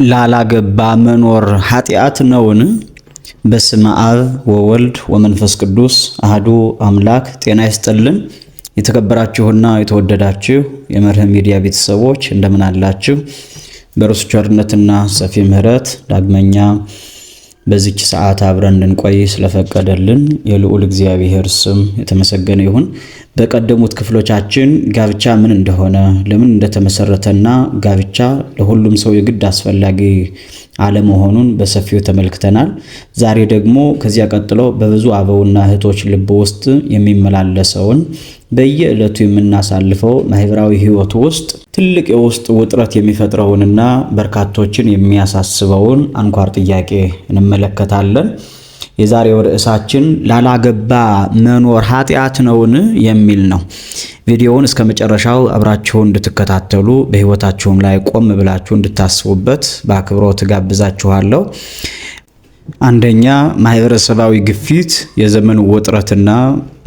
ላላገባ መኖር ኃጢአት ነውን? በስመ አብ ወወልድ ወመንፈስ ቅዱስ አህዱ አምላክ። ጤና ይስጥልን። የተከበራችሁና የተወደዳችሁ የመርህ ሚዲያ ቤተሰቦች እንደምን አላችሁ? በእርሱ ቸርነትና ሰፊ ምሕረት ዳግመኛ በዚች ሰዓት አብረን እንድንቆይ ስለፈቀደልን የልዑል እግዚአብሔር ስም የተመሰገነ ይሁን። በቀደሙት ክፍሎቻችን ጋብቻ ምን እንደሆነ፣ ለምን እንደተመሰረተና ጋብቻ ለሁሉም ሰው የግድ አስፈላጊ አለመሆኑን በሰፊው ተመልክተናል። ዛሬ ደግሞ ከዚያ ቀጥሎ በብዙ አበውና እህቶች ልብ ውስጥ የሚመላለሰውን በየዕለቱ የምናሳልፈው ማህበራዊ ህይወት ውስጥ ትልቅ የውስጥ ውጥረት የሚፈጥረውንና በርካቶችን የሚያሳስበውን አንኳር ጥያቄ እንመለከታለን። የዛሬው ርዕሳችን ላላገባ መኖር ኃጢአት ነውን የሚል ነው። ቪዲዮውን እስከ መጨረሻው አብራችሁ እንድትከታተሉ በህይወታችሁም ላይ ቆም ብላችሁ እንድታስቡበት በአክብሮት ጋብዛችኋለሁ። አንደኛ፣ ማህበረሰባዊ ግፊት፣ የዘመኑ ውጥረትና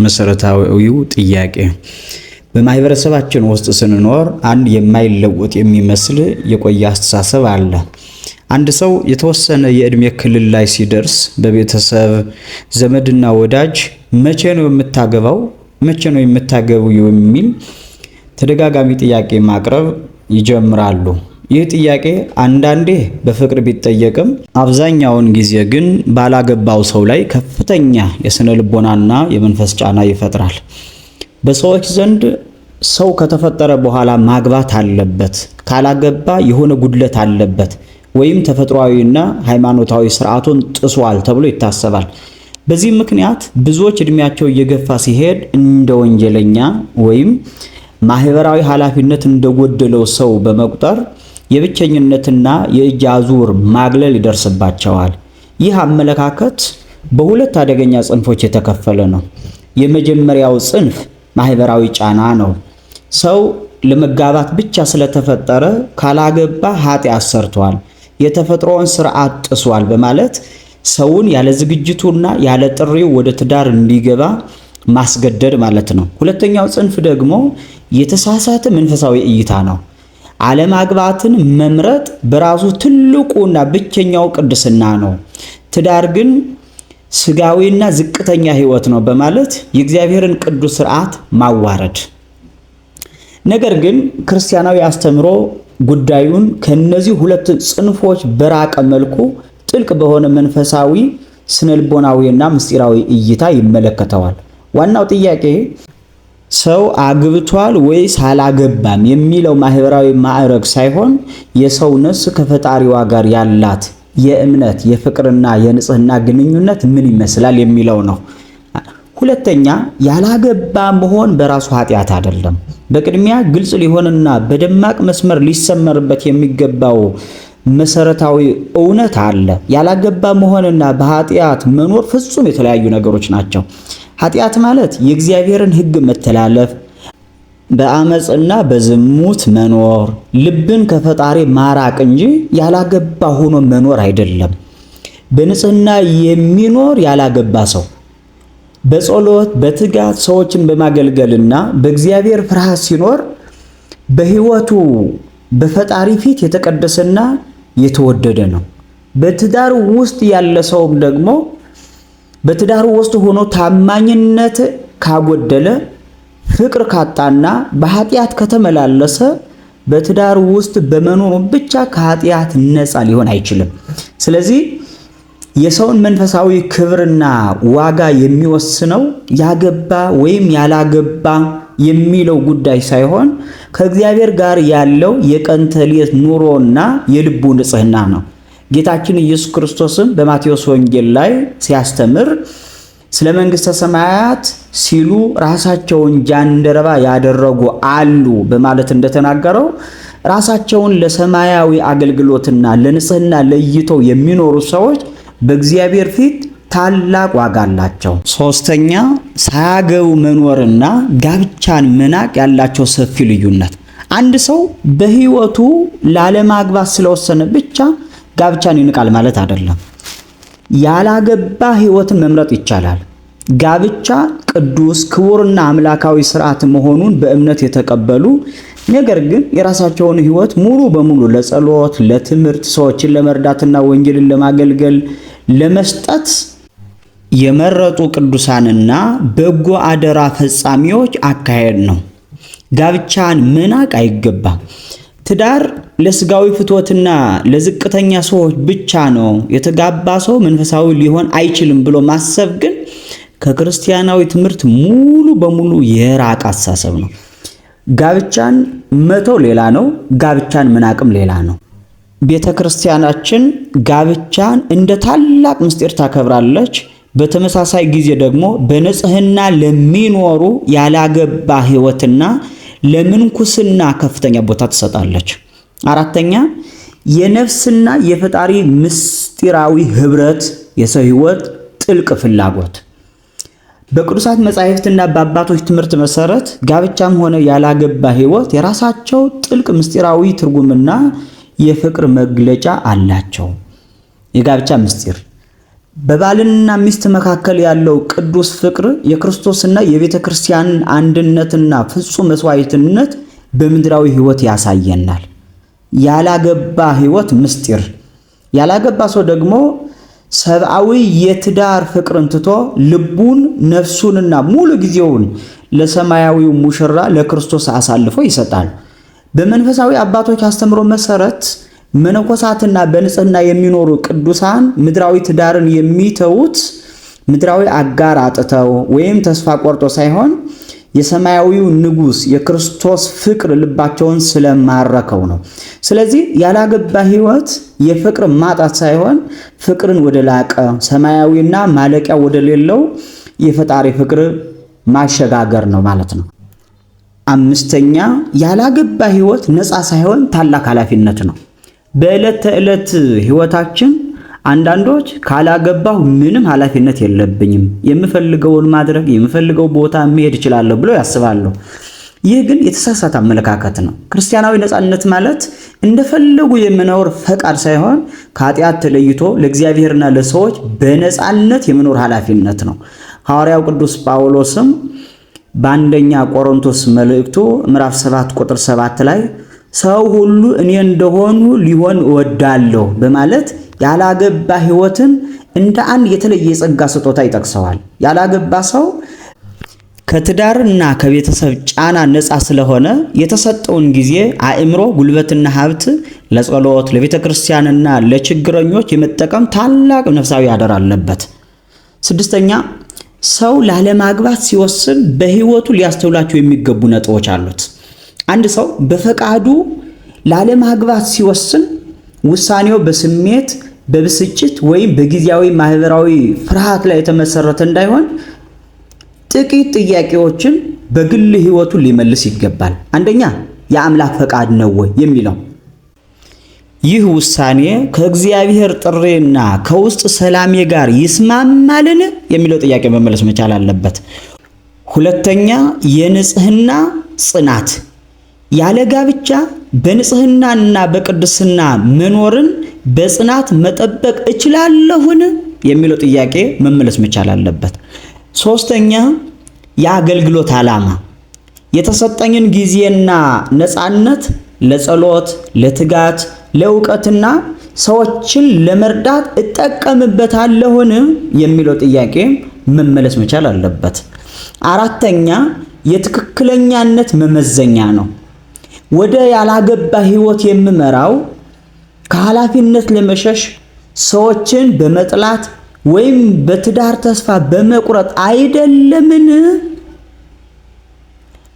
መሰረታዊው ጥያቄ። በማህበረሰባችን ውስጥ ስንኖር አንድ የማይለወጥ የሚመስል የቆየ አስተሳሰብ አለ። አንድ ሰው የተወሰነ የእድሜ ክልል ላይ ሲደርስ በቤተሰብ ዘመድና ወዳጅ መቼ ነው የምታገባው፣ መቼ ነው የምታገቡ የሚል ተደጋጋሚ ጥያቄ ማቅረብ ይጀምራሉ። ይህ ጥያቄ አንዳንዴ በፍቅር ቢጠየቅም አብዛኛውን ጊዜ ግን ባላገባው ሰው ላይ ከፍተኛ የስነ ልቦናና የመንፈስ ጫና ይፈጥራል። በሰዎች ዘንድ ሰው ከተፈጠረ በኋላ ማግባት አለበት፣ ካላገባ የሆነ ጉድለት አለበት ወይም ተፈጥሯዊና ሃይማኖታዊ ስርዓቱን ጥሷል ተብሎ ይታሰባል። በዚህ ምክንያት ብዙዎች እድሜያቸው እየገፋ ሲሄድ እንደ ወንጀለኛ ወይም ማህበራዊ ኃላፊነት እንደጎደለው ሰው በመቁጠር የብቸኝነትና የእጅ አዙር ማግለል ይደርስባቸዋል። ይህ አመለካከት በሁለት አደገኛ ጽንፎች የተከፈለ ነው። የመጀመሪያው ጽንፍ ማህበራዊ ጫና ነው። ሰው ለመጋባት ብቻ ስለተፈጠረ ካላገባ ኃጢአት ሰርቷል፣ የተፈጥሮን ስርዓት ጥሷል በማለት ሰውን ያለ ዝግጅቱና ያለ ጥሪው ወደ ትዳር እንዲገባ ማስገደድ ማለት ነው። ሁለተኛው ጽንፍ ደግሞ የተሳሳተ መንፈሳዊ እይታ ነው። አለማግባትን መምረጥ በራሱ ትልቁና ብቸኛው ቅድስና ነው። ትዳር ግን ስጋዊና ዝቅተኛ ህይወት ነው በማለት የእግዚአብሔርን ቅዱስ ስርዓት ማዋረድ። ነገር ግን ክርስቲያናዊ አስተምሮ ጉዳዩን ከነዚህ ሁለት ጽንፎች በራቀ መልኩ ጥልቅ በሆነ መንፈሳዊ ስነልቦናዊና ምስጢራዊ እይታ ይመለከተዋል። ዋናው ጥያቄ ሰው አግብቷል ወይስ አላገባም የሚለው ማህበራዊ ማዕረግ ሳይሆን የሰው ነፍስ ከፈጣሪዋ ጋር ያላት የእምነት የፍቅርና የንጽህና ግንኙነት ምን ይመስላል የሚለው ነው። ሁለተኛ፣ ያላገባ መሆን በራሱ ኃጢአት አይደለም። በቅድሚያ ግልጽ ሊሆንና በደማቅ መስመር ሊሰመርበት የሚገባው መሰረታዊ እውነት አለ። ያላገባ መሆንና በኃጢአት መኖር ፍጹም የተለያዩ ነገሮች ናቸው። ኃጢአት ማለት የእግዚአብሔርን ሕግ መተላለፍ፣ በአመጽና በዝሙት መኖር፣ ልብን ከፈጣሪ ማራቅ እንጂ ያላገባ ሆኖ መኖር አይደለም። በንጽህና የሚኖር ያላገባ ሰው በጸሎት በትጋት ሰዎችን በማገልገልና በእግዚአብሔር ፍርሃት ሲኖር በህይወቱ በፈጣሪ ፊት የተቀደሰና የተወደደ ነው። በትዳር ውስጥ ያለ ሰውም ደግሞ በትዳሩ ውስጥ ሆኖ ታማኝነት ካጎደለ፣ ፍቅር ካጣና በኃጢአት ከተመላለሰ በትዳሩ ውስጥ በመኖሩ ብቻ ከኃጢአት ነፃ ሊሆን አይችልም። ስለዚህ የሰውን መንፈሳዊ ክብርና ዋጋ የሚወስነው ያገባ ወይም ያላገባ የሚለው ጉዳይ ሳይሆን ከእግዚአብሔር ጋር ያለው የቀን ተሌት ኑሮና የልቡ ንጽህና ነው። ጌታችን ኢየሱስ ክርስቶስም በማቴዎስ ወንጌል ላይ ሲያስተምር ስለ መንግሥተ ሰማያት ሲሉ ራሳቸውን ጃንደረባ ያደረጉ አሉ በማለት እንደተናገረው ራሳቸውን ለሰማያዊ አገልግሎትና ለንጽህና ለይተው የሚኖሩ ሰዎች በእግዚአብሔር ፊት ታላቅ ዋጋ አላቸው። ሶስተኛ፣ ሳያገቡ መኖርና ጋብቻን መናቅ ያላቸው ሰፊ ልዩነት። አንድ ሰው በህይወቱ ላለማግባት ስለወሰነ ብቻ ጋብቻን ይንቃል ማለት አይደለም። ያላገባ ህይወትን መምረጥ ይቻላል። ጋብቻ ቅዱስ ክቡርና አምላካዊ ስርዓት መሆኑን በእምነት የተቀበሉ ነገር ግን የራሳቸውን ሕይወት ሙሉ በሙሉ ለጸሎት፣ ለትምህርት፣ ሰዎችን ለመርዳትና ወንጌልን ለማገልገል ለመስጠት የመረጡ ቅዱሳንና በጎ አደራ ፈጻሚዎች አካሄድ ነው። ጋብቻን መናቅ አይገባም። ትዳር ለስጋዊ ፍትወትና ለዝቅተኛ ሰዎች ብቻ ነው፣ የተጋባ ሰው መንፈሳዊ ሊሆን አይችልም ብሎ ማሰብ ግን ከክርስቲያናዊ ትምህርት ሙሉ በሙሉ የራቀ አስተሳሰብ ነው። ጋብቻን መተው ሌላ ነው፣ ጋብቻን መናቅም ሌላ ነው። ቤተ ክርስቲያናችን ጋብቻን እንደ ታላቅ ምስጢር ታከብራለች። በተመሳሳይ ጊዜ ደግሞ በንጽህና ለሚኖሩ ያላገባ ሕይወትና ለምንኩስና ከፍተኛ ቦታ ትሰጣለች። አራተኛ የነፍስና የፈጣሪ ምስጢራዊ ህብረት፣ የሰው ሕይወት ጥልቅ ፍላጎት። በቅዱሳት መጻሕፍትና በአባቶች ትምህርት መሰረት ጋብቻም ሆነ ያላገባ ሕይወት የራሳቸው ጥልቅ ምስጢራዊ ትርጉምና የፍቅር መግለጫ አላቸው። የጋብቻ ምስጢር በባልና ሚስት መካከል ያለው ቅዱስ ፍቅር የክርስቶስና የቤተ ክርስቲያንን አንድነትና ፍጹም መስዋዕትነት በምድራዊ ሕይወት ያሳየናል። ያላገባ ሕይወት ምስጢር። ያላገባ ሰው ደግሞ ሰብአዊ የትዳር ፍቅርን ትቶ ልቡን ነፍሱንና ሙሉ ጊዜውን ለሰማያዊው ሙሽራ ለክርስቶስ አሳልፎ ይሰጣል። በመንፈሳዊ አባቶች አስተምሮ መሰረት መነኮሳትና በንጽህና የሚኖሩ ቅዱሳን ምድራዊ ትዳርን የሚተዉት ምድራዊ አጋር አጥተው ወይም ተስፋ ቆርጦ ሳይሆን የሰማያዊው ንጉሥ የክርስቶስ ፍቅር ልባቸውን ስለማረከው ነው። ስለዚህ ያላገባ ሕይወት የፍቅር ማጣት ሳይሆን ፍቅርን ወደ ላቀ ሰማያዊና ማለቂያ ወደ ሌለው የፈጣሪ ፍቅር ማሸጋገር ነው ማለት ነው። አምስተኛ ያላገባ ሕይወት ነፃ ሳይሆን ታላቅ ኃላፊነት ነው። በዕለት ተዕለት ሕይወታችን አንዳንዶች ካላገባሁ ምንም ኃላፊነት የለብኝም፣ የምፈልገውን ማድረግ የምፈልገው ቦታ መሄድ እችላለሁ ብለው ያስባሉ። ይህ ግን የተሳሳተ አመለካከት ነው። ክርስቲያናዊ ነፃነት ማለት እንደፈለጉ የመኖር ፈቃድ ሳይሆን ከኃጢአት ተለይቶ ለእግዚአብሔርና ለሰዎች በነፃነት የመኖር ኃላፊነት ነው። ሐዋርያው ቅዱስ ጳውሎስም በአንደኛ ቆሮንቶስ መልእክቱ ምዕራፍ 7 ቁጥር 7 ላይ ሰው ሁሉ እኔ እንደሆኑ ሊሆን እወዳለሁ በማለት ያላገባ ሕይወትን እንደ አንድ የተለየ የጸጋ ስጦታ ይጠቅሰዋል። ያላገባ ሰው ከትዳርና ከቤተሰብ ጫና ነፃ ስለሆነ የተሰጠውን ጊዜ፣ አእምሮ፣ ጉልበትና ሀብት ለጸሎት፣ ለቤተ ክርስቲያንና ለችግረኞች የመጠቀም ታላቅ ነፍሳዊ አደራ አለበት። ስድስተኛ ሰው ላለማግባት ሲወስን በሕይወቱ ሊያስተውላቸው የሚገቡ ነጥቦች አሉት። አንድ ሰው በፈቃዱ ላለማግባት ሲወስን ውሳኔው በስሜት፣ በብስጭት ወይም በጊዜያዊ ማህበራዊ ፍርሃት ላይ የተመሰረተ እንዳይሆን ጥቂት ጥያቄዎችን በግል ሕይወቱ ሊመልስ ይገባል። አንደኛ የአምላክ ፈቃድ ነው ወይ የሚለው፣ ይህ ውሳኔ ከእግዚአብሔር ጥሪና ከውስጥ ሰላሜ ጋር ይስማማልን የሚለው ጥያቄ መመለስ መቻል አለበት። ሁለተኛ የንጽህና ጽናት፣ ያለ ጋብቻ በንጽህናና በቅድስና መኖርን በጽናት መጠበቅ እችላለሁን የሚለው ጥያቄ መመለስ መቻል አለበት። ሶስተኛ የአገልግሎት ዓላማ፣ የተሰጠኝን ጊዜና ነፃነት ለጸሎት፣ ለትጋት፣ ለእውቀትና ሰዎችን ለመርዳት እጠቀምበታለሁን የሚለው ጥያቄ መመለስ መቻል አለበት። አራተኛ የትክክለኛነት መመዘኛ ነው። ወደ ያላገባ ሕይወት የምመራው ከኃላፊነት ለመሸሽ ሰዎችን በመጥላት ወይም በትዳር ተስፋ በመቁረጥ አይደለምን?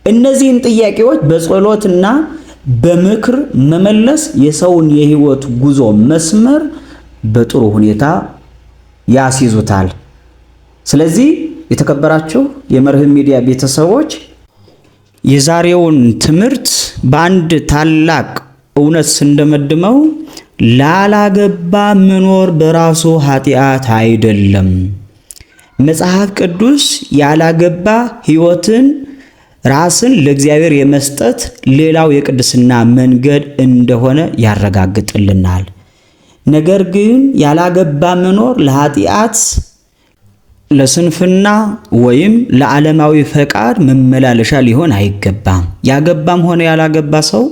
እነዚህን ጥያቄዎች በጸሎትና በምክር መመለስ የሰውን የሕይወት ጉዞ መስመር በጥሩ ሁኔታ ያስይዙታል። ስለዚህ የተከበራችሁ የመርህ ሚዲያ ቤተሰቦች የዛሬውን ትምህርት በአንድ ታላቅ እውነት ስንደመድመው ላላገባ መኖር በራሱ ኃጢአት አይደለም። መጽሐፍ ቅዱስ ያላገባ ሕይወትን ራስን ለእግዚአብሔር የመስጠት ሌላው የቅድስና መንገድ እንደሆነ ያረጋግጥልናል። ነገር ግን ያላገባ መኖር ለኃጢአት ለስንፍና ወይም ለዓለማዊ ፈቃድ መመላለሻ ሊሆን አይገባም። ያገባም ሆነ ያላገባ ሰው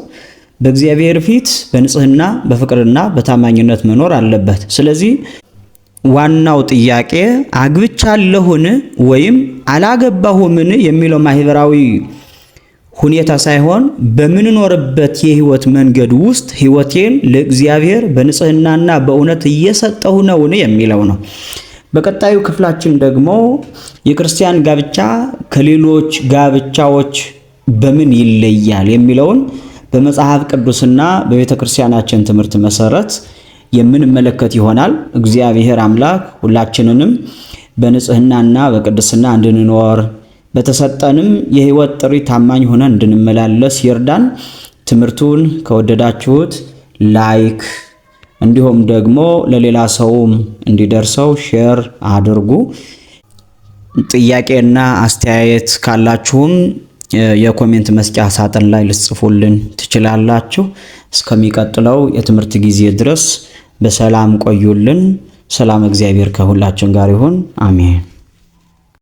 በእግዚአብሔር ፊት በንጽህና በፍቅርና በታማኝነት መኖር አለበት። ስለዚህ ዋናው ጥያቄ አግብቻለሁን ወይም አላገባሁምን የሚለው ማህበራዊ ሁኔታ ሳይሆን በምንኖርበት የህይወት መንገድ ውስጥ ህይወቴን ለእግዚአብሔር በንጽህናና በእውነት እየሰጠሁ ነውን የሚለው ነው። በቀጣዩ ክፍላችን ደግሞ የክርስቲያን ጋብቻ ከሌሎች ጋብቻዎች በምን ይለያል የሚለውን በመጽሐፍ ቅዱስና በቤተ ክርስቲያናችን ትምህርት መሰረት የምንመለከት ይሆናል። እግዚአብሔር አምላክ ሁላችንንም በንጽህናና በቅድስና እንድንኖር በተሰጠንም የህይወት ጥሪ ታማኝ ሆነን እንድንመላለስ ይርዳን። ትምህርቱን ከወደዳችሁት ላይክ እንዲሁም ደግሞ ለሌላ ሰውም እንዲደርሰው ሼር አድርጉ። ጥያቄና አስተያየት ካላችሁም የኮሜንት መስጫ ሳጥን ላይ ልጽፉልን ትችላላችሁ። እስከሚቀጥለው የትምህርት ጊዜ ድረስ በሰላም ቆዩልን። ሰላም እግዚአብሔር ከሁላችን ጋር ይሁን። አሜን።